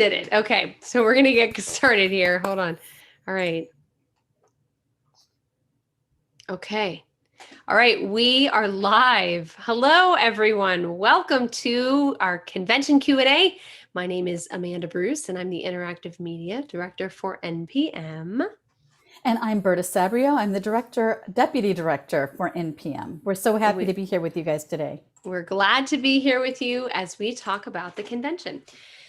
Did it. Okay. So we're going to get started here. Hold on. All right. Okay. All right. We are live. Hello, everyone. Welcome to our convention Q&A. My name is Amanda Bruce, and I'm the Interactive Media Director for NPM. And I'm Berta Sabrio. I'm the Deputy Director for NPM. We're so happy to be here with you guys today. We're glad to be here with you as we talk about the convention.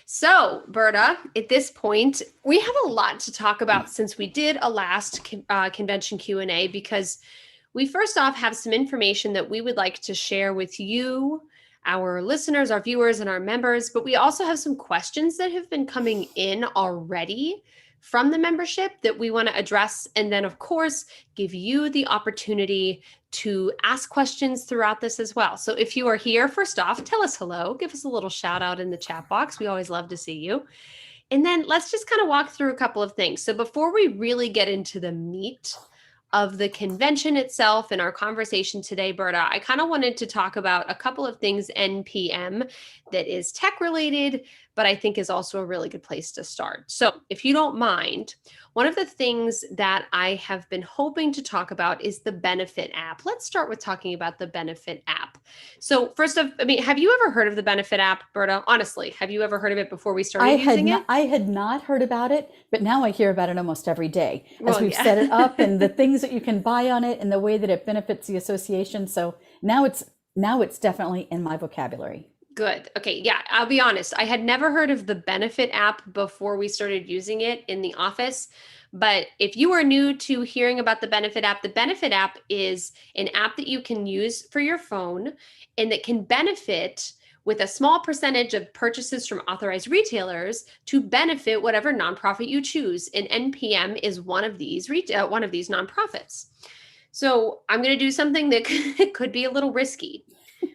So, Berta, at this point, we have a lot to talk about since we did a last convention Q&A, because we first off have some information that we would like to share with you, our listeners, our viewers, and our members, but we also have some questions that have been coming in already from the membership that we want to address. And then, of course, give you the opportunity to ask questions throughout this as well. So if you are here, first off, tell us hello, give us a little shout out in the chat box. We always love to see you. And then let's just kind of walk through a couple of things. So before we really get into the meat of the convention itself and our conversation today, Berta, I kind of wanted to talk about a couple of things NPM that is tech related, but I think is also a really good place to start. So if you don't mind, one of the things that I have been hoping to talk about is the Benefit app. Let's start with talking about the Benefit app. So first off, I mean, have you ever heard of the Benefit app, Berta? Honestly, have you ever heard of it before we started using it? I had not heard about it, but now I hear about it almost every day as we've set it up and the things that you can buy on it and the way that it benefits the association. So now it's definitely in my vocabulary. Good. Okay. Yeah, I'll be honest. I had never heard of the Benefit app before we started using it in the office. But if you are new to hearing about the Benefit app is an app that you can use for your phone and that can benefit with a small percentage of purchases from authorized retailers to benefit whatever nonprofit you choose. And NPM is one of these nonprofits. So I'm going to do something that could be a little risky.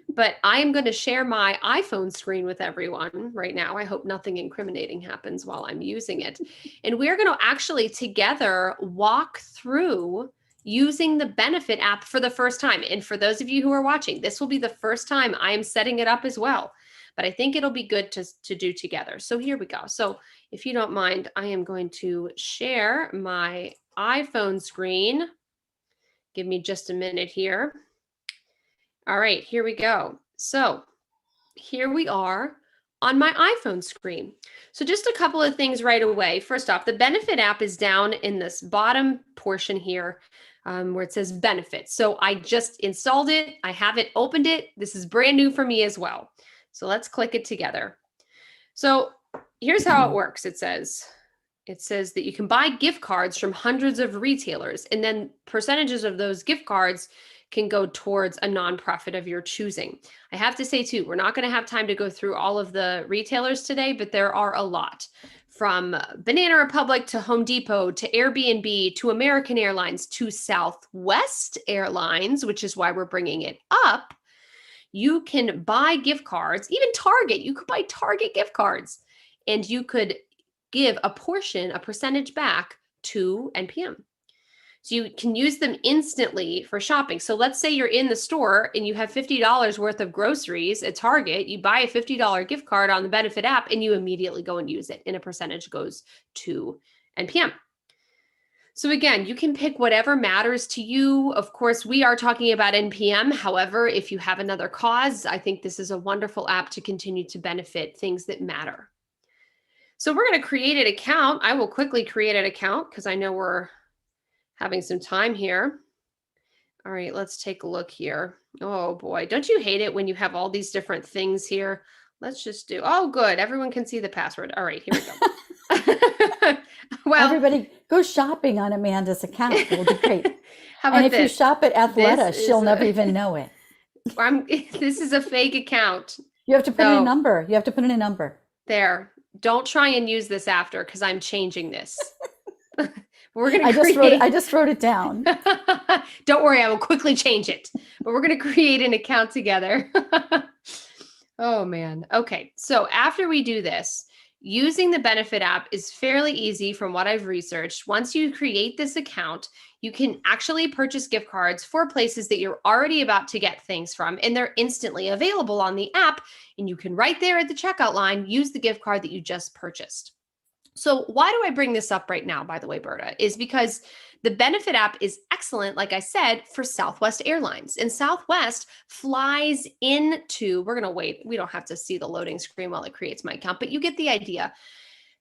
But I am going to share my iPhone screen with everyone right now. I hope nothing incriminating happens while I'm using it. And we're going to actually together walk through using the Benefit app for the first time. And for those of you who are watching, this will be the first time I am setting it up as well. But I think it'll be good to do together. So here we go. So if you don't mind, I am going to share my iPhone screen. Give me just a minute here. All right, here we go. So here we are on my iPhone screen. So just a couple of things right away. First off, the Benefit app is down in this bottom portion here where it says Benefits. So I just installed it. I haven't opened it. This is brand new for me as well. So let's click it together. So here's how it works. It says that you can buy gift cards from hundreds of retailers, and then percentages of those gift cards can go towards a nonprofit of your choosing. I have to say too, we're not going to have time to go through all of the retailers today, but there are a lot, from Banana Republic to Home Depot to Airbnb to American Airlines to Southwest Airlines, which is why we're bringing it up. You can buy gift cards, even Target. You could buy Target gift cards, and you could give a percentage back to NPM. So you can use them instantly for shopping. So let's say you're in the store and you have $50 worth of groceries at Target. You buy a $50 gift card on the Benefit app and you immediately go and use it, and a percentage goes to NPM. So again, you can pick whatever matters to you. Of course, we are talking about NPM. However, if you have another cause, I think this is a wonderful app to continue to benefit things that matter. So we're going to create an account. I will quickly create an account because I know we're having some time here. All right, let's take a look here. Oh boy, don't you hate it when you have all these different things here? Let's just do, oh good, everyone can see the password. All right, here we go. Well, everybody go shopping on Amanda's account. It will be great. How about and if this? You shop at Athleta, she'll never even know it. This is a fake account. You have to put in a number. You have to put in a number. There. Don't try and use this after, because I'm changing this. We're going to I just wrote it down. Don't worry, I will quickly change it. But we're going to create an account together. Oh man. Okay. So after we do this, Using the benefit app is fairly easy from what I've researched. Once you create this account, you can actually purchase gift cards for places that you're already about to get things from, and they're instantly available on the app. And you can right there at the checkout line use the gift card that you just purchased. So why do I bring this up right now, by the way, Berta, is because the benefit app is excellent, like I said, for Southwest Airlines. And Southwest flies into, we're going to wait. We don't have to see the loading screen while it creates my account, but you get the idea.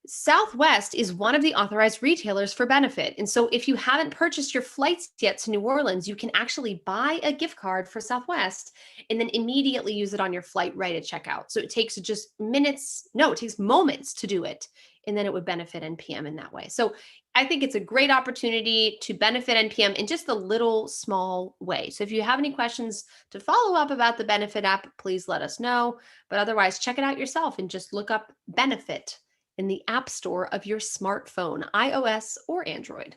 Southwest is one of the authorized retailers for benefit. And so if you haven't purchased your flights yet to New Orleans, you can actually buy a gift card for Southwest and then immediately use it on your flight right at checkout. So it takes just minutes, no, it takes moments to do it. And then it would benefit NPM in that way. So I think it's a great opportunity to benefit NPM in just a little small way. So if you have any questions to follow up about the benefit app, please let us know. But otherwise, check it out yourself and just look up benefit in the app store of your smartphone, iOS or Android.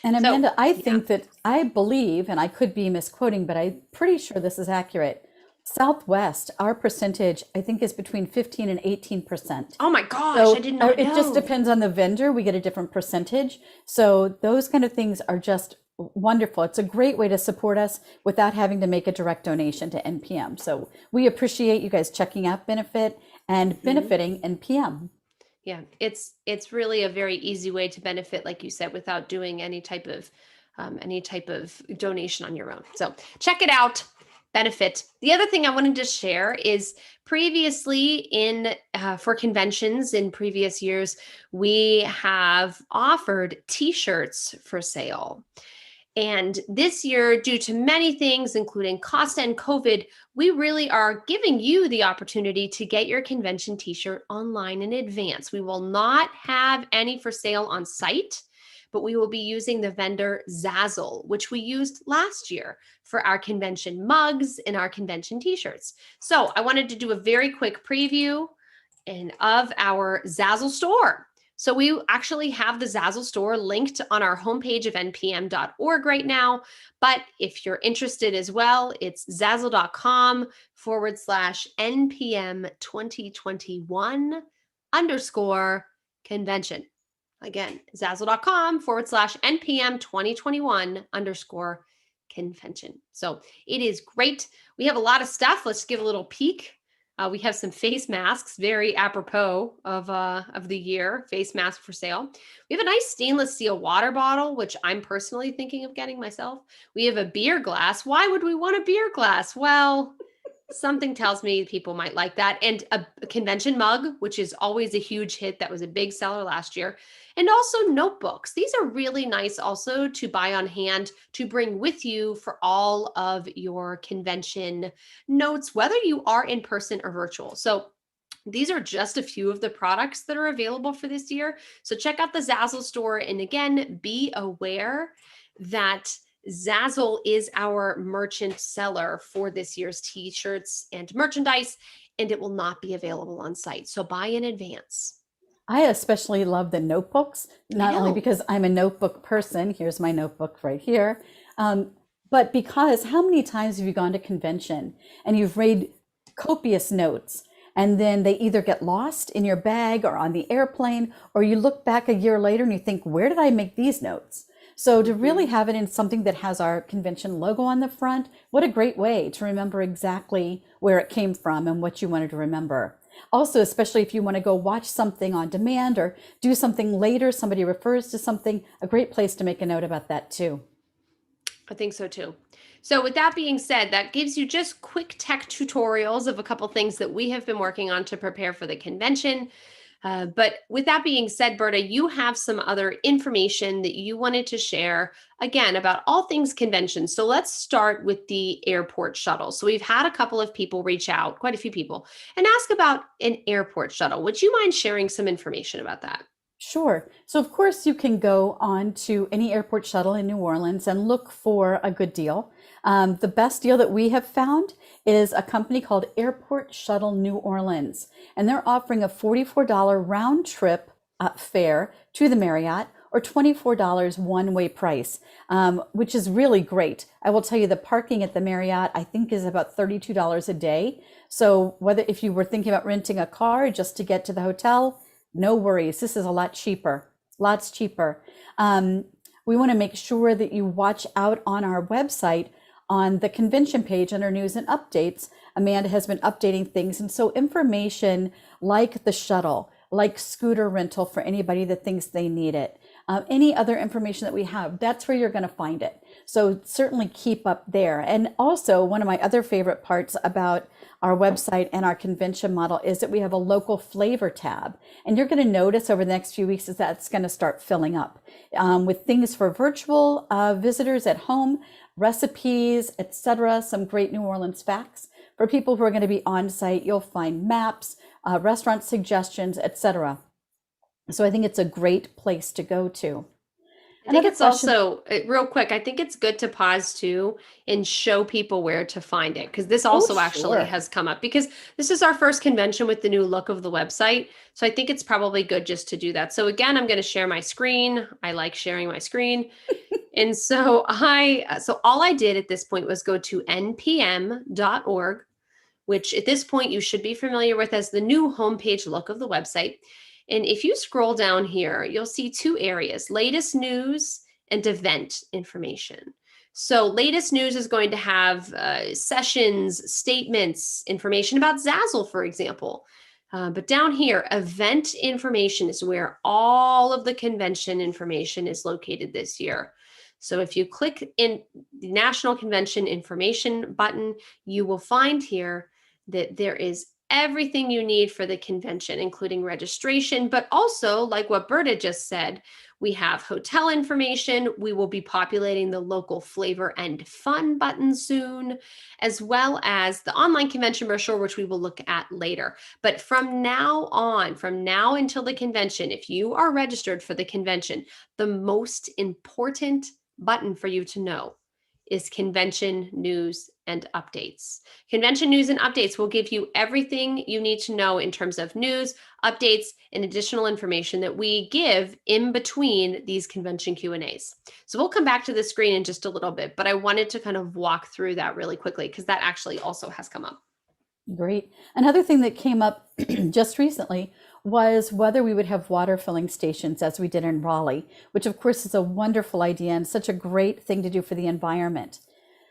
And So, Amanda, I yeah. think that I believe, and I could be misquoting, but I'm pretty sure this is accurate. Southwest, our percentage, I think, is between 15 and 18%. Oh my gosh, I So did not it just know. depends on the vendor. We get a different percentage. So those kind of things are just wonderful. It's a great way to support us without having to make a direct donation to NPM. So we appreciate you guys checking out Benefit and benefiting NPM. Yeah, it's really a very easy way to benefit, like you said, without doing any type of donation on your own. So check it out. Benefit. The other thing I wanted to share is previously in for conventions in previous years, we have offered T-shirts for sale. And this year, due to many things, including cost and COVID, we really are giving you the opportunity to get your convention t-shirt online in advance. We will not have any for sale on site, but we will be using the vendor Zazzle, which we used last year for our convention mugs and our convention t-shirts. So I wanted to do a very quick preview of our Zazzle store. So we actually have the Zazzle store linked on our homepage of npm.org right now. But if you're interested as well, it's zazzle.com/NPM 2021 underscore convention. Again, zazzle.com/NPM 2021 underscore convention. So it is great. We have a lot of stuff. Let's give a little peek. We have some face masks, very apropos of the year, face mask for sale. We have a nice stainless steel water bottle, which I'm personally thinking of getting myself. We have a beer glass. Why would we want a beer glass? Well, something tells me people might like that. And a convention mug, which is always a huge hit. That was a big seller last year. And also notebooks. These are really nice also to buy on hand to bring with you for all of your convention notes, whether you are in person or virtual. So these are just a few of the products that are available for this year. So check out the Zazzle store. And again, be aware that Zazzle is our merchant seller for this year's t-shirts and merchandise, and it will not be available on site. So buy in advance. I especially love the notebooks, I not only know. because I'm a notebook person, here's my notebook right here, but because how many times have you gone to convention and you've read copious notes and then they either get lost in your bag or on the airplane, or you look back a year later and you think, where did I make these notes? So to really have it in something that has our convention logo on the front, what a great way to remember exactly where it came from and what you wanted to remember. Also, especially if you want to go watch something on demand or do something later, somebody refers to something, a great place to make a note about that too. I think so too. So with that being said, that gives you just quick tech tutorials of a couple things that we have been working on to prepare for the convention. But with that being said, Berta, you have some other information that you wanted to share, again, about all things convention. So let's start with the airport shuttle. So we've had a couple of people reach out, quite a few people, and ask about an airport shuttle. Would you mind sharing some information about that? Sure. So, of course, you can go on to any airport shuttle in New Orleans and look for a good deal. The best deal that we have found is a company called Airport Shuttle New Orleans, and they're offering a $44 round trip fare to the Marriott or $24 one-way price, which is really great. I will tell you the parking at the Marriott, I think, is about $32 a day. So whether if you were thinking about renting a car just to get to the hotel, no worries. This is a lot cheaper, lots cheaper. Um, we want to make sure that you watch out on our website on the convention page under news and updates. Amanda has been updating things. And so information like the shuttle, like scooter rental for anybody that thinks they need it, any other information that we have, that's where you're going to find it. So certainly keep up there. And also, one of my other favorite parts about our website and our convention model is that we have a local flavor tab. And you're going to notice over the next few weeks is that's going to start filling up with things for virtual visitors at home, recipes, etc. Some great New Orleans facts. For people who are going to be on site, you'll find maps, restaurant suggestions, etc. So I think it's a great place to go to. I think Another it's question. also, real quick, I think it's good to pause too and show people where to find it, because this Oh, also actually sure. has come up because this is our first convention with the new look of the website. So I think it's probably good just to do that. So again, I'm going to share my screen. I like sharing my screen. And so so all I did at this point was go to npm.org, which at this point you should be familiar with as the new homepage look of the website. And if you scroll down here, you'll see two areas: latest news and event information. So, latest news is going to have sessions, statements, information about Zazzle, for example. But down here, event information is where all of the convention information is located this year. So, if you click in the National Convention Information button, you will find here that there is everything you need for the convention, including registration, but also, like what Berta just said, we have hotel information. We will be populating the local flavor and fun button soon, as well as the online convention brochure, which we will look at later. But from now on, from now until the convention, if you are registered for the convention, the most important button for you to know is convention news and updates. Convention news and updates will give you everything you need to know in terms of news, updates, and additional information that we give in between these convention Q&As. So we'll come back to the screen in just a little bit, but I wanted to kind of walk through that really quickly because that actually also has come up. Great. Another thing that came up just recently was whether we would have water filling stations as we did in Raleigh, which of course is a wonderful idea and such a great thing to do for the environment.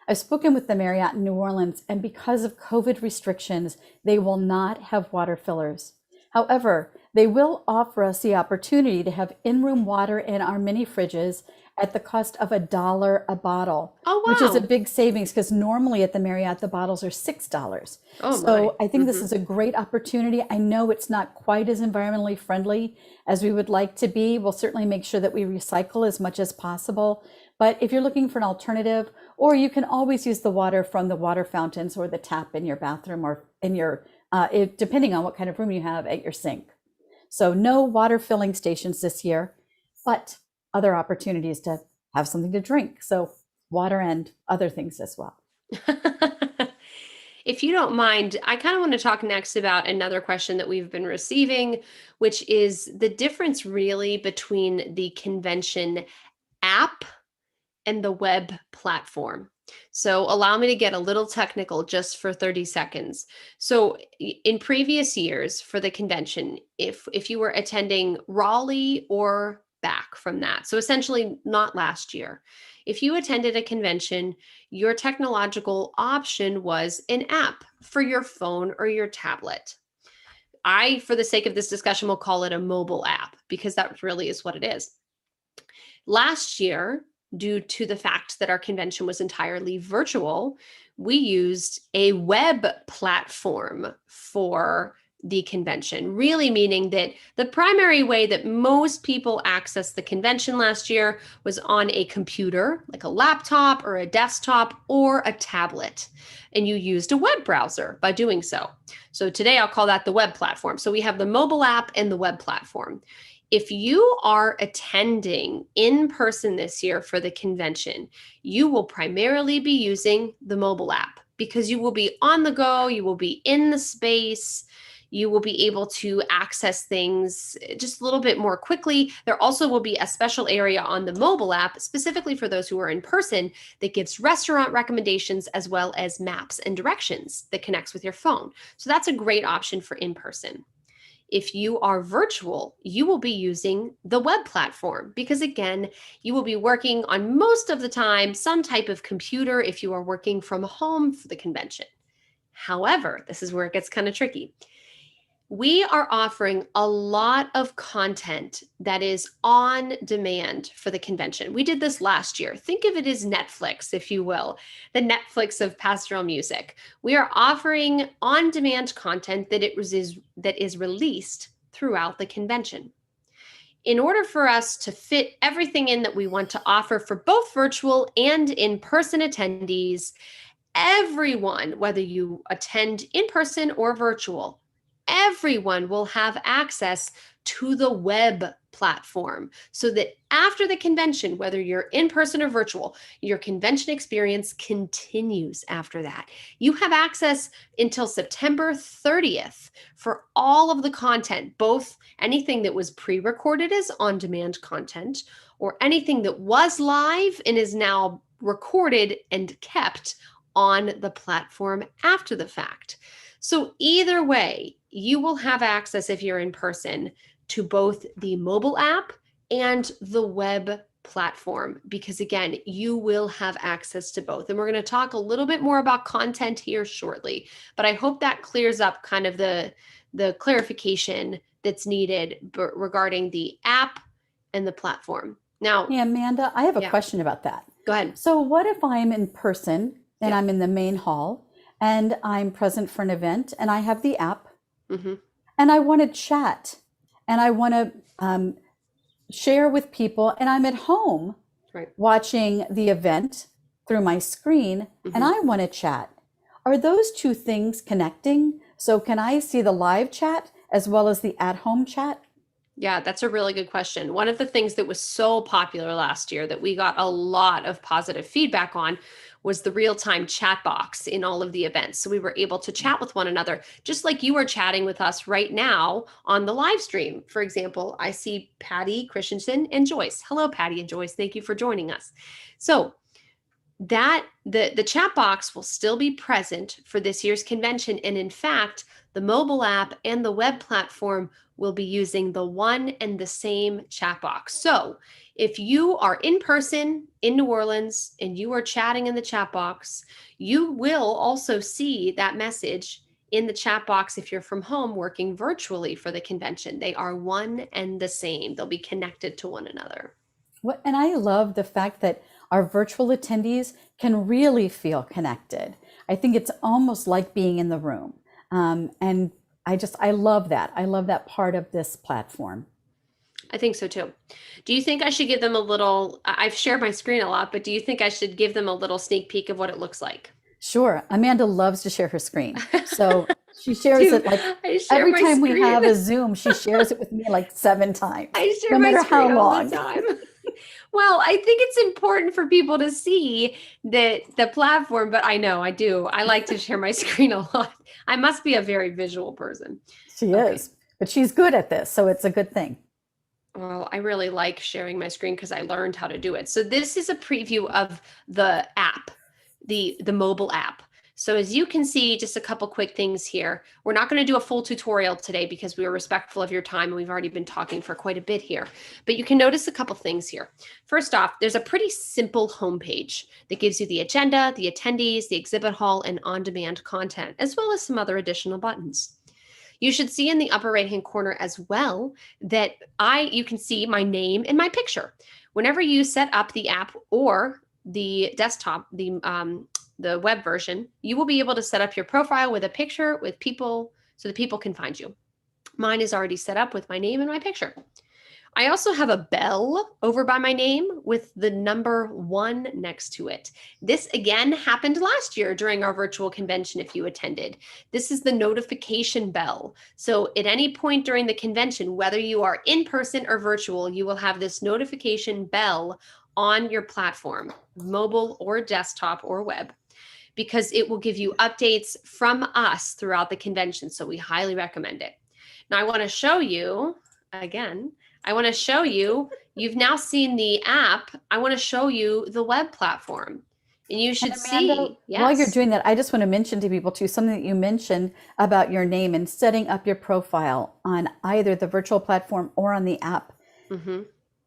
I've spoken with the Marriott in New Orleans, and because of COVID restrictions, they will not have water fillers. However, they will offer us the opportunity to have in-room water in our mini fridges at the cost of $1 a bottle, Oh, which is a wow. big savings because normally at the Marriott, the bottles are $6. Oh, my. So I think this is a great opportunity. I know it's not quite as environmentally friendly as we would like to be. We'll certainly make sure that we recycle as much as possible. But if you're looking for an alternative, or you can always use the water from the water fountains or the tap in your bathroom or in your, depending on what kind of room you have at your sink. So no water filling stations this year, but other opportunities to have something to drink. So water and other things as well. If you don't mind, I kind of want to talk next about another question that we've been receiving, which is the difference really between the convention app and the web platform. So allow me to get a little technical just for 30 seconds. So in previous years for the convention, if you were attending Raleigh or back from that, so essentially not last year, if you attended a convention, your technological option was an app for your phone or your tablet. I, for the sake of this discussion, will call it a mobile app because that really is what it is. Last year, due to the fact that our convention was entirely virtual, we used a web platform for the convention, really meaning that the primary way that most people accessed the convention last year was on a computer, like a laptop or a desktop or a tablet. And you used a web browser by doing so. So today I'll call that the web platform. So we have the mobile app and the web platform. If you are attending in person this year for the convention, you will primarily be using the mobile app because you will be on the go, you will be in the space, you will be able to access things just a little bit more quickly. There also will be a special area on the mobile app, specifically for those who are in person, that gives restaurant recommendations as well as maps and directions that connects with your phone. So that's a great option for in person. If you are virtual, you will be using the web platform because, again, you will be working on most of the time some type of computer if you are working from home for the convention. However, this is where it gets kind of tricky. We are offering a lot of content that is on demand for the convention. We did this last year. Think of it as Netflix, if you will, the Netflix of pastoral music. We are offering on-demand content that is released throughout the convention. In order for us to fit everything in that we want to offer for both virtual and in-person attendees, everyone, whether you attend in person or virtual, everyone will have access to the web platform so that after the convention, whether you're in person or virtual, your convention experience continues after that. You have access until September 30th for all of the content, both anything that was pre-recorded as on-demand content or anything that was live and is now recorded and kept on the platform after the fact. So either way, you will have access if you're in person to both the mobile app and the web platform, because again, you will have access to both. And we're going to talk a little bit more about content here shortly, but I hope that clears up kind of the clarification that's needed regarding the app and the platform. Now, hey, Amanda, I have a question about that. Go ahead. So what if I'm in person and I'm in the main hall and I'm present for an event and I have the app and I want to chat and I want to share with people and I'm at home watching the event through my screen and I want to chat? Are those two things connecting? So can I see the live chat as well as the at-home chat? Yeah, that's a really good question. One of the things that was so popular last year that we got a lot of positive feedback on was the real-time chat box in all of the events. So we were able to chat with one another, just like you are chatting with us right now on the live stream. For example, I see Patty Christensen and Joyce. Hello, Patty and Joyce. Thank you for joining us. So that the chat box will still be present for this year's convention. And in fact, the mobile app and the web platform will be using the one and the same chat box. So if you are in person in New Orleans and you are chatting in the chat box, you will also see that message in the chat box if you're from home working virtually for the convention. They are one and the same. They'll be connected to one another. And I love the fact that our virtual attendees can really feel connected. I think it's almost like being in the room. And I love that. I love that part of this platform. I think so too. Do you think I should give them a little, I've shared my screen a lot, but do you think I should give them a little sneak peek of what it looks like? Sure. Amanda loves to share her screen. So she shares it like every time we have a Zoom, she shares it with me like 7 times. I share no matter how long. All the time. Well, I think it's important for people to see the platform, but I know I do. I like to share my screen a lot. I must be a very visual person. She is, but she's good at this, so it's a good thing. Well, I really like sharing my screen because I learned how to do it. So this is a preview of the app, the mobile app. So as you can see, just a couple quick things here. We're not going to do a full tutorial today because we are respectful of your time and we've already been talking for quite a bit here. But you can notice a couple things here. First off, there's a pretty simple homepage that gives you the agenda, the attendees, the exhibit hall, and on-demand content, as well as some other additional buttons. You should see in the upper right-hand corner as well that you can see my name and my picture. Whenever you set up the app or the desktop, the web version, you will be able to set up your profile with a picture with people so that people can find you. Mine is already set up with my name and my picture. I also have a bell over by my name with the number 1 next to it. This again happened last year during our virtual convention if you attended. This is the notification bell. So at any point during the convention, whether you are in person or virtual, you will have this notification bell on your platform, mobile or desktop or web, because it will give you updates from us throughout the convention. So we highly recommend it. Now I want to show you, again, you've now seen the app. I want to show you the web platform. And you And should Amanda, see, while you're yes. doing that, I just want to mention to people too something that you mentioned about your name and setting up your profile on either the virtual platform or on the app. Mm-hmm.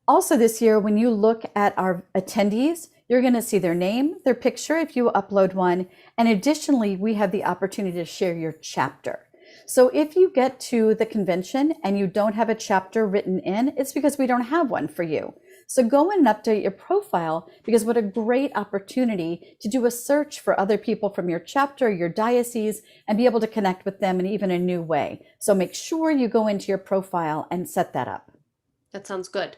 Also, this year, when you look at our attendees, you're going to see their name, their picture if you upload one. And additionally, we have the opportunity to share your chapter. So if you get to the convention and you don't have a chapter written in, it's because we don't have one for you. So go in and update your profile, because what a great opportunity to do a search for other people from your chapter, your diocese, and be able to connect with them in even a new way. So make sure you go into your profile and set that up. That sounds good.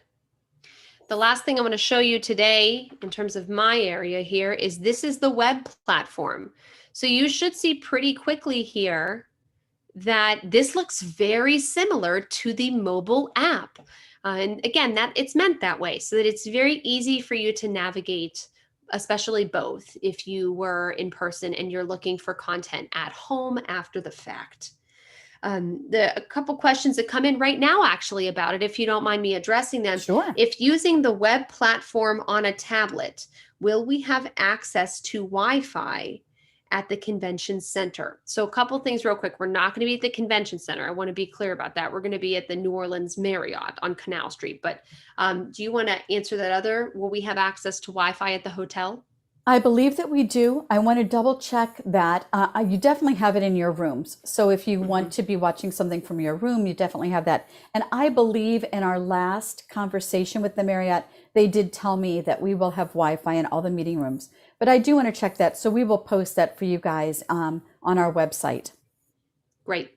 The last thing I'm going to show you today in terms of my area here is this is the web platform. So you should see pretty quickly here that this looks very similar to the mobile app. And again, that it's meant that way so that it's very easy for you to navigate, especially both if you were in person and you're looking for content at home after the fact. A couple questions that come in right now actually about it, if you don't mind me addressing them. Sure. If using the web platform on a tablet, will we have access to Wi-Fi at the convention center? So a couple things real quick. We're not going to be at the convention center. I want to be clear about that. We're going to be at the New Orleans Marriott on Canal Street. But do you want to answer that other? Will we have access to Wi-Fi at the hotel? I believe that we do. I want to double check that. You definitely have it in your rooms. So if you want to be watching something from your room, you definitely have that. And I believe in our last conversation with the Marriott, they did tell me that we will have Wi-Fi in all the meeting rooms. But I do want to check that. So we will post that for you guys on our website. Great.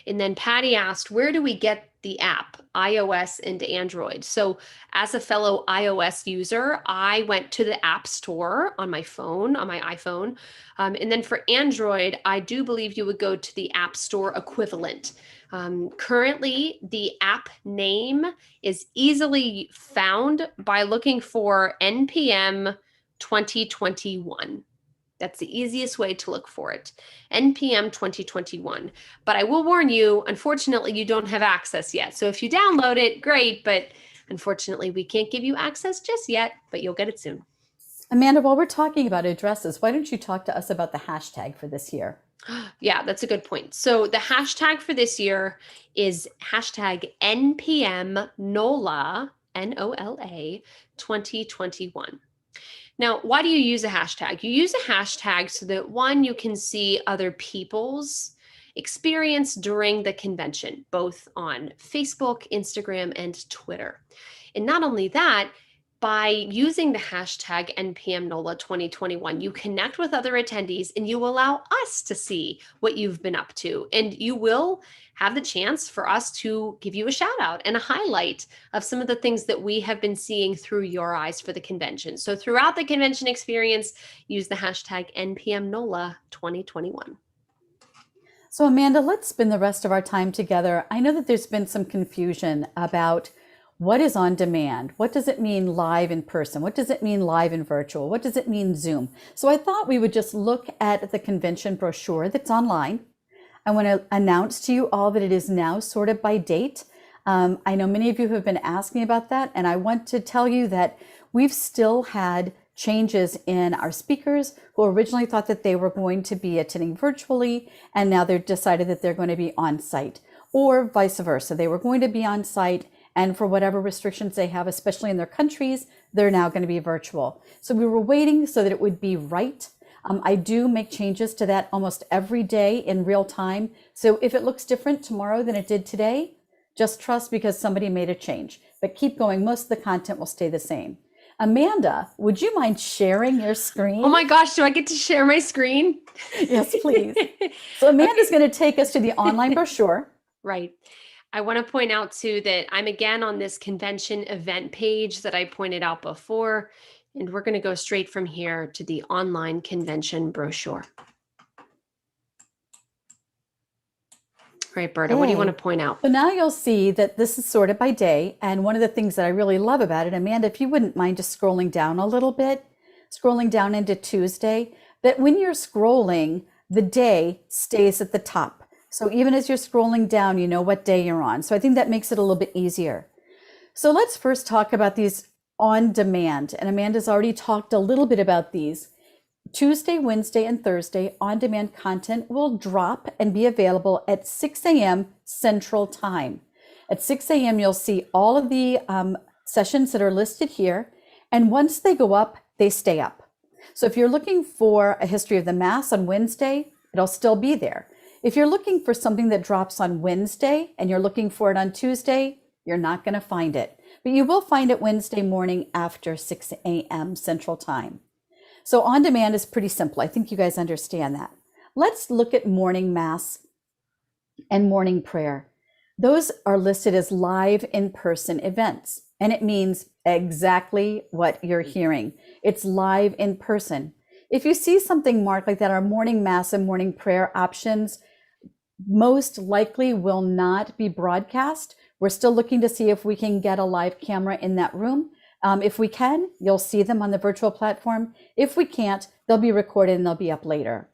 And then Patty asked, where do we get the app, iOS and Android? So as a fellow iOS user, I went to the App Store on my phone, on my iPhone. And then for Android, I do believe you would go to the App Store equivalent. Currently, the app name is easily found by looking for NPM 2021. That's the easiest way to look for it. NPM 2021. But I will warn you, unfortunately, you don't have access yet. So if you download it, great, but unfortunately, we can't give you access just yet, but you'll get it soon. Amanda, while we're talking about addresses, why don't you talk to us about the hashtag for this year? Yeah, that's a good point. So the hashtag for this year is hashtag NPM NOLA, NOLA 2021. Now, why do you use a hashtag? You use a hashtag so that one, you can see other people's experience during the convention, both on Facebook, Instagram, and Twitter. And not only that, by using the hashtag NPM NOLA 2021, you connect with other attendees and you allow us to see what you've been up to. And you will have the chance for us to give you a shout out and a highlight of some of the things that we have been seeing through your eyes for the convention. So throughout the convention experience, use the hashtag NPM NOLA 2021. So Amanda, let's spend the rest of our time together. I know that there's been some confusion about what is on demand? What does it mean live in person? What does it mean live and virtual? What does it mean Zoom? So I thought we would just look at the convention brochure that's online. I want to announce to you all that it is now sorted by date. I know many of you have been asking about that, and I want to tell you that we've still had changes in our speakers who originally thought that they were going to be attending virtually, and now they've decided that they're going to be on site, or vice versa. They were going to be on site, and for whatever restrictions they have, especially in their countries, they're now going to be virtual. So we were waiting so that it would be right. I do make changes to that almost every day in real time. So if it looks different tomorrow than it did today, just trust because somebody made a change. But keep going. Most of the content will stay the same. Amanda, would you mind sharing your screen? Oh my gosh, do I get to share my screen? Yes, please. So Amanda's going to take us to the online brochure. Right. I want to point out too that I'm again on this convention event page that I pointed out before, and we're going to go straight from here to the online convention brochure. All right, Berta, what do you want to point out? So now you'll see that this is sorted by day. And one of the things that I really love about it, Amanda, if you wouldn't mind just scrolling down a little bit, scrolling down into Tuesday, that when you're scrolling, the day stays at the top. So even as you're scrolling down, you know what day you're on. So I think that makes it a little bit easier. So let's first talk about these on demand. And Amanda's already talked a little bit about these. Tuesday, Wednesday, and Thursday on-demand content will drop and be available at 6 a.m. Central Time. At 6 a.m., you'll see all of the sessions that are listed here. And once they go up, they stay up. So if you're looking for a history of the Mass on Wednesday, it'll still be there. If you're looking for something that drops on Wednesday and you're looking for it on Tuesday, you're not going to find it. But you will find it Wednesday morning after 6 a.m. Central Time. So on demand is pretty simple. I think you guys understand that. Let's look at morning Mass and morning prayer. Those are listed as live in-person events, and it means exactly what you're hearing. It's live in person. If you see something marked like that, our morning Mass and morning prayer options most likely will not be broadcast. We're still looking to see if we can get a live camera in that room. If we can, you'll see them on the virtual platform. If we can't, they'll be recorded and they'll be up later.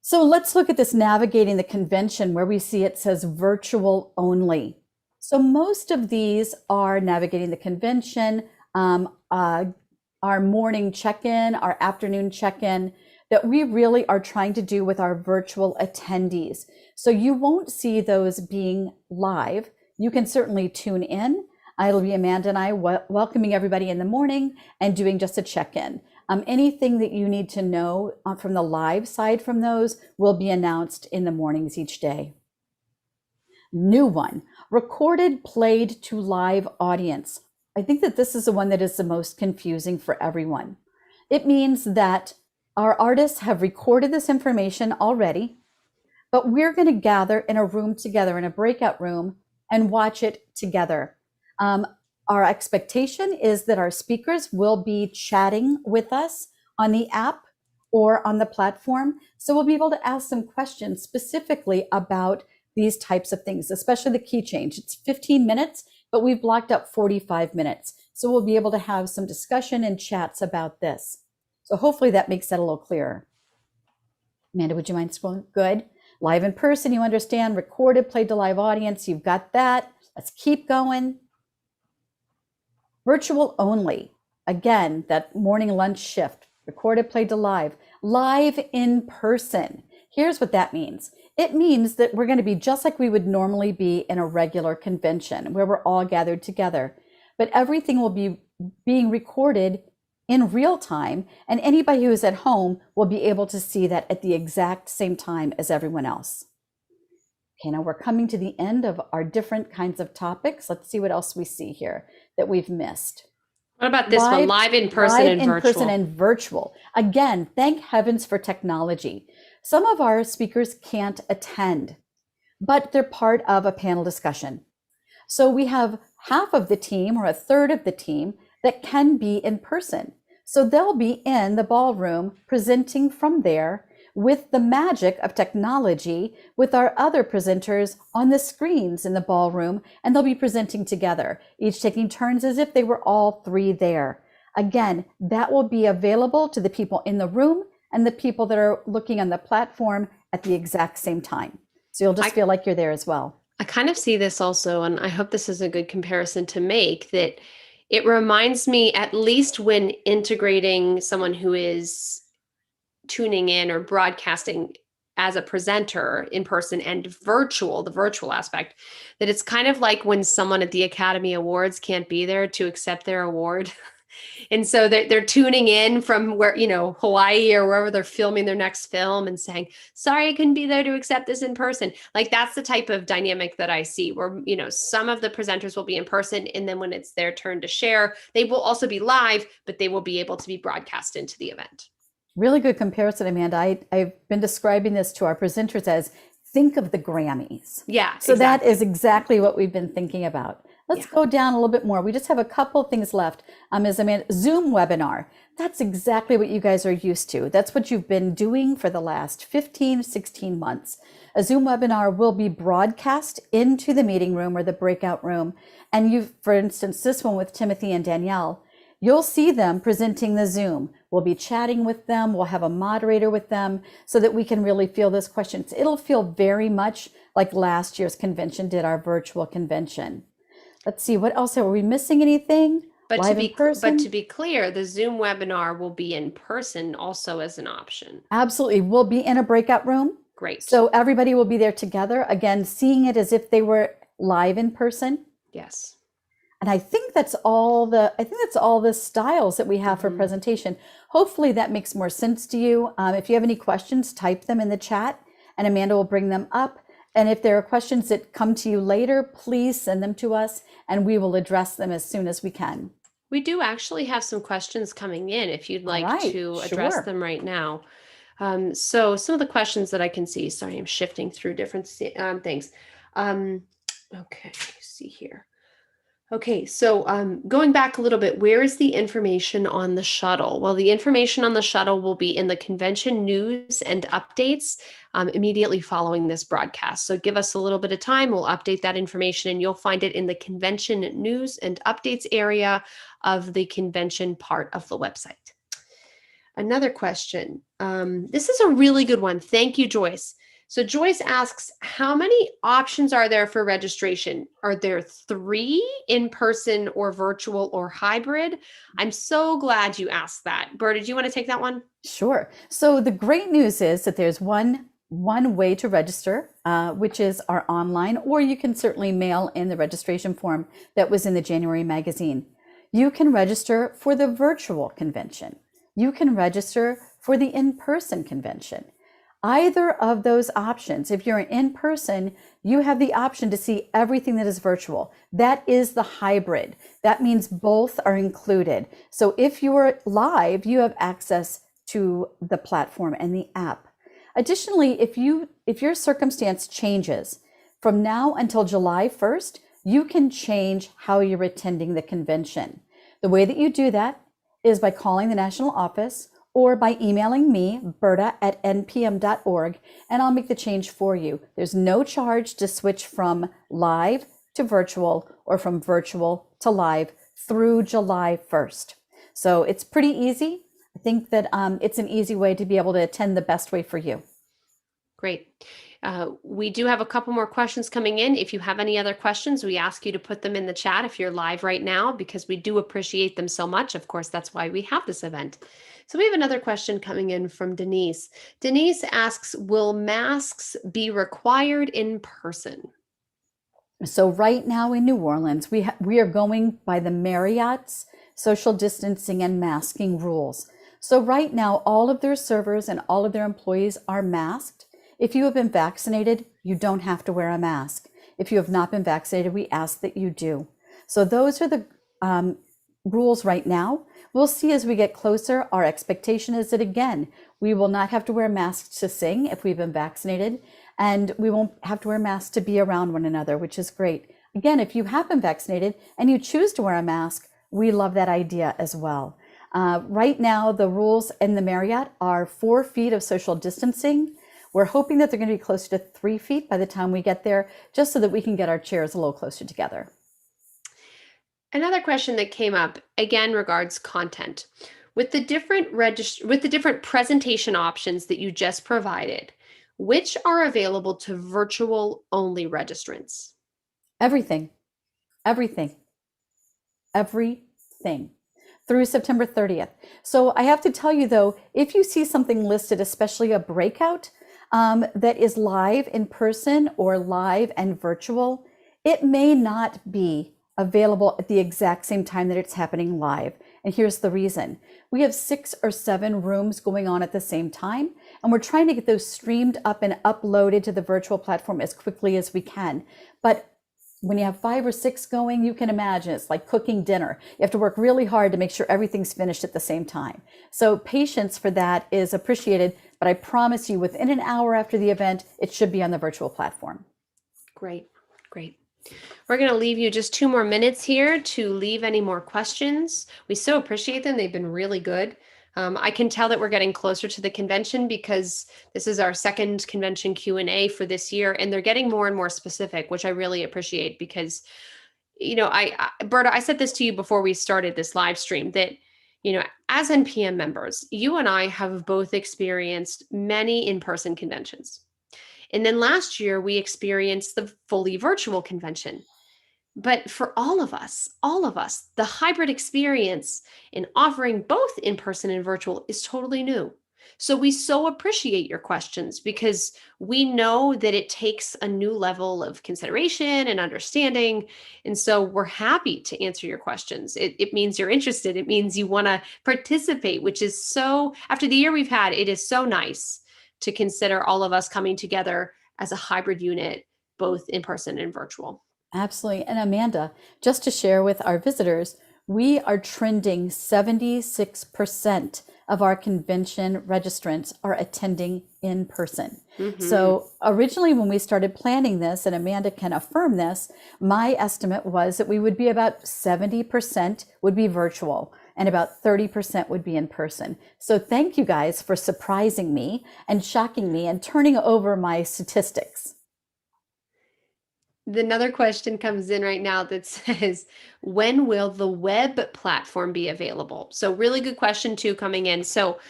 So let's look at this navigating the convention where we see it says virtual only. So most of these are navigating the convention, our morning check-in, our afternoon check-in, that we really are trying to do with our virtual attendees. So you won't see those being live. You can certainly tune in. It'll be Amanda and I welcoming everybody in the morning and doing just a check-in. Anything that you need to know from the live side from those will be announced in the mornings each day. New one, recorded played to live audience. I think that this is the one that is the most confusing for everyone. It means that our artists have recorded this information already, but we're going to gather in a room together, in a breakout room, and watch it together. Our expectation is that our speakers will be chatting with us on the app or on the platform. So we'll be able to ask some questions specifically about these types of things, especially the key change. It's 15 minutes, but we've blocked up 45 minutes. So we'll be able to have some discussion and chats about this. So hopefully that makes that a little clearer. Amanda, would you mind scrolling? Good. Live in person, you understand. Recorded, played to live audience, you've got that. Let's keep going. Virtual only. Again, that morning lunch shift. Recorded, played to live. Live in person. Here's what that means. It means that we're going to be just like we would normally be in a regular convention where we're all gathered together. But everything will be being recorded in real time, and anybody who is at home will be able to see that at the exact same time as everyone else. Okay, now we're coming to the end of our different kinds of topics. Let's see what else we see here that we've missed. What about this one? Live in person and virtual. Live in person and virtual. Again, thank heavens for technology. Some of our speakers can't attend, but they're part of a panel discussion. So we have half of the team or a third of the team that can be in person. So they'll be in the ballroom presenting from there with the magic of technology with our other presenters on the screens in the ballroom, and they'll be presenting together, each taking turns as if they were all three there. Again, that will be available to the people in the room and the people that are looking on the platform at the exact same time. So you'll just feel like you're there as well. I kind of see this also, and I hope this is a good comparison to make, that it reminds me, at least when integrating someone who is tuning in or broadcasting as a presenter in person and virtual, the virtual aspect, that it's kind of like when someone at the Academy Awards can't be there to accept their award. And so they're tuning in from where, Hawaii or wherever they're filming their next film and saying, sorry, I couldn't be there to accept this in person. Like, that's the type of dynamic that I see where, some of the presenters will be in person. And then when it's their turn to share, they will also be live, but they will be able to be broadcast into the event. Really good comparison, Amanda. I've been describing this to our presenters as think of the Grammys. Yeah. So exactly. That is exactly what we've been thinking about. Let's go down a little bit more. We just have a couple things left. As Amanda, Zoom webinar. That's exactly what you guys are used to. That's what you've been doing for the last 15, 16 months. A Zoom webinar will be broadcast into the meeting room or the breakout room. And for instance, this one with Timothy and Danielle, you'll see them presenting the Zoom. We'll be chatting with them. We'll have a moderator with them so that we can really feel those questions. It'll feel very much like last year's convention did, our virtual convention. Let's see, what else? Are we missing anything? live in but to person. be clear, the Zoom webinar will be in person also as an option. Absolutely. We'll be in a breakout room. Great. So everybody will be there together, again, seeing it as if they were live in person. Yes. And I think that's all the styles that we have for presentation. Hopefully that makes more sense to you. If you have any questions, type them in the chat and Amanda will bring them up. And if there are questions that come to you later, please send them to us and we will address them as soon as we can. We do actually have some questions coming in if you'd All like right, to address sure. them right now. So some of the questions that I can see, sorry, I'm shifting through different things. Okay, see here. Okay, so going back a little bit, where is the information on the shuttle? Well, the information on the shuttle will be in the convention news and updates immediately following this broadcast. So give us a little bit of time, we'll update that information and you'll find it in the convention news and updates area of the convention part of the website. Another question. This is a really good one. Thank you, Joyce. So Joyce asks, how many options are there for registration? Are there 3 in person or virtual or hybrid? I'm so glad you asked that. Berta, do you want to take that one? Sure. So the great news is that there's one way to register, which is our online, or you can certainly mail in the registration form that was in the January magazine. You can register for the virtual convention. You can register for the in-person convention. Either of those options, if you're in person, you have the option to see everything that is virtual. That is the hybrid. That means both are included. So if you are live, you have access to the platform and the app. Additionally, if your circumstance changes from now until July 1st, you can change how you're attending the convention. The way that you do that is by calling the national office or by emailing me, berta@npm.org, and I'll make the change for you. There's no charge to switch from live to virtual or from virtual to live through July 1st. So it's pretty easy. I think that it's an easy way to be able to attend the best way for you. Great. We do have a couple more questions coming in. If you have any other questions, we ask you to put them in the chat if you're live right now, because we do appreciate them so much. Of course, that's why we have this event. So we have another question coming in from Denise. Denise asks, will masks be required in person? So right now in New Orleans, we are going by the Marriott's social distancing and masking rules. So right now, all of their servers and all of their employees are masked. If you have been vaccinated, you don't have to wear a mask. If you have not been vaccinated, we ask that you do. So those are the rules right now. We'll see as we get closer. Our expectation is that, again, we will not have to wear masks to sing if we've been vaccinated, and we won't have to wear masks to be around one another, which is great. Again, if you have been vaccinated and you choose to wear a mask, we love that idea as well. Right now, the rules in the Marriott are 4 feet of social distancing. We're hoping that they're going to be closer to 3 feet by the time we get there, just so that we can get our chairs a little closer together. Another question that came up again regards content. With the different presentation options that you just provided, which are available to virtual only registrants? Everything, everything, everything through September 30th. So I have to tell you though, if you see something listed, especially a breakout that is live in person or live and virtual, it may not be available at the exact same time that it's happening live. And here's the reason. We have 6 or 7 rooms going on at the same time, and we're trying to get those streamed up and uploaded to the virtual platform as quickly as we can. But when you have 5 or 6 going, you can imagine it's like cooking dinner. You have to work really hard to make sure everything's finished at the same time. So patience for that is appreciated, but I promise you within an hour after the event, it should be on the virtual platform. Great, great. We're going to leave you just 2 more minutes here to leave any more questions. We so appreciate them. They've been really good. I can tell that we're getting closer to the convention because this is our second convention Q&A for this year, and they're getting more and more specific, which I really appreciate because, you know, Berta, I said this to you before we started this live stream that, you know, as NPM members, you and I have both experienced many in-person conventions. And then last year we experienced the fully virtual convention. But for all of us, the hybrid experience in offering both in person and virtual is totally new. So we so appreciate your questions because we know that it takes a new level of consideration and understanding. And so we're happy to answer your questions. It means you're interested. It means you want to participate, which is so, after the year we've had, it is so nice to consider all of us coming together as a hybrid unit, both in person and virtual. Absolutely. And Amanda, just to share with our visitors, we are trending 76% of our convention registrants are attending in person. Mm-hmm. So originally when we started planning this, and Amanda can affirm this, my estimate was that we would be about 70% would be virtual and about 30% would be in person. So thank you guys for surprising me and shocking me and turning over my statistics. Another question comes in right now that says, when will the web platform be available? So, really good question, too, coming in. So,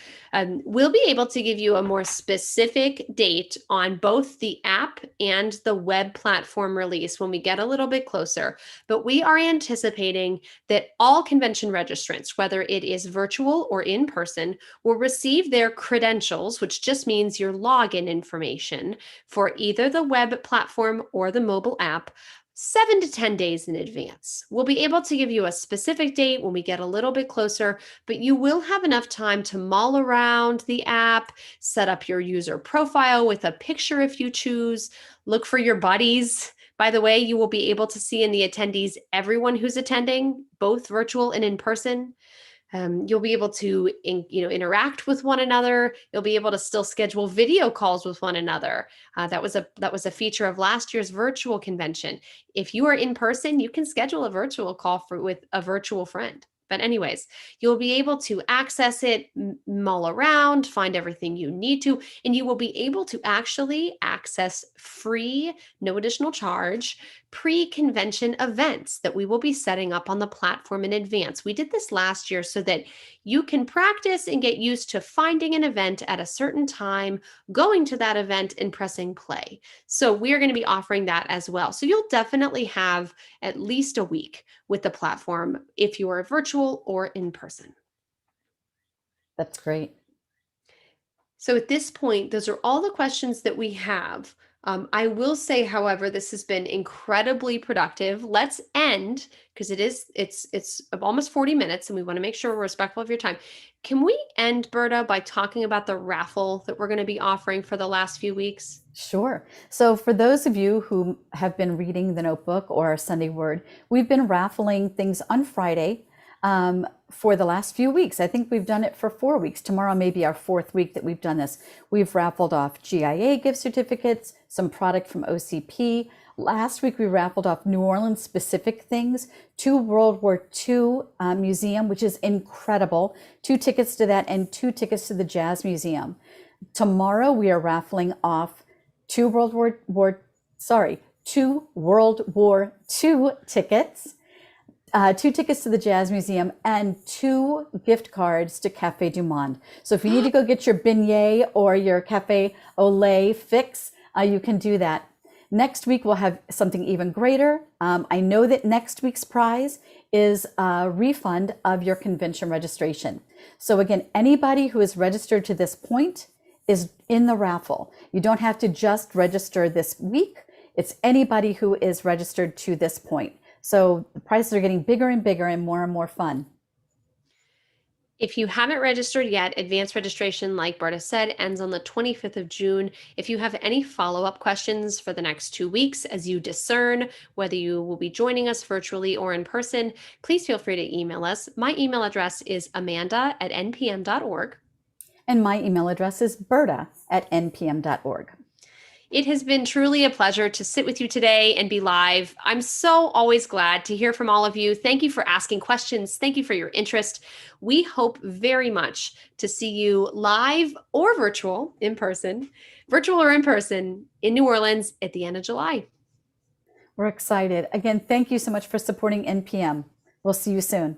we'll be able to give you a more specific date on both the app and the web platform release when we get a little bit closer. But we are anticipating that all convention registrants, whether it is virtual or in person, will receive their credentials, which just means your login information for either the web platform or the mobile app 7 to 10 days in advance. We'll be able to give you a specific date when we get a little bit closer, but you will have enough time to mull around the app, set up your user profile with a picture if you choose, look for your buddies. By the way, you will be able to see in the attendees everyone who's attending, both virtual and in person. You'll be able to interact with one another. You'll be able to still schedule video calls with one another. That was a feature of last year's virtual convention. If you are in person, you can schedule a virtual call with a virtual friend. But anyways, you'll be able to access it, mull around, find everything you need to, and you will be able to actually access free, no additional charge, pre-convention events that we will be setting up on the platform in advance. We did this last year so that you can practice and get used to finding an event at a certain time, going to that event and pressing play. So we are going to be offering that as well. So you'll definitely have at least a week with the platform if you are virtual or in person. That's great. So at this point, those are all the questions that we have. I will say, however, this has been incredibly productive. Let's end because it's almost 40 minutes and we want to make sure we're respectful of your time. Can we end, Berta, by talking about the raffle that we're going to be offering for the last few weeks? Sure. So for those of you who have been reading the notebook or our Sunday Word, we've been raffling things on Friday for the last few weeks. I think we've done it for 4 weeks. Tomorrow may be our 4th week that we've done this. We've raffled off GIA gift certificates, some product from OCP. Last week we raffled off New Orleans specific things, 2 World War II museum, which is incredible, 2 tickets to that and 2 tickets to the Jazz Museum. Tomorrow we are raffling off 2 World War II tickets, 2 tickets to the Jazz Museum, and 2 gift cards to Cafe du Monde. So if you need to go get your beignet or your cafe au lait fix, you can do that. Next week, we'll have something even greater. I know that next week's prize is a refund of your convention registration. So again, anybody who is registered to this point is in the raffle. You don't have to just register this week. It's anybody who is registered to this point. So the prizes are getting bigger and bigger and more fun. If you haven't registered yet, advanced registration, like Berta said, ends on the 25th of June. If you have any follow-up questions for the next 2 weeks as you discern whether you will be joining us virtually or in person, please feel free to email us. My email address is amanda@npm.org. And my email address is berta@npm.org. It has been truly a pleasure to sit with you today and be live. I'm so always glad to hear from all of you. Thank you for asking questions. Thank you for your interest. We hope very much to see you live or virtual, virtual or in person in New Orleans at the end of July. We're excited. Again, thank you so much for supporting NPM. We'll see you soon.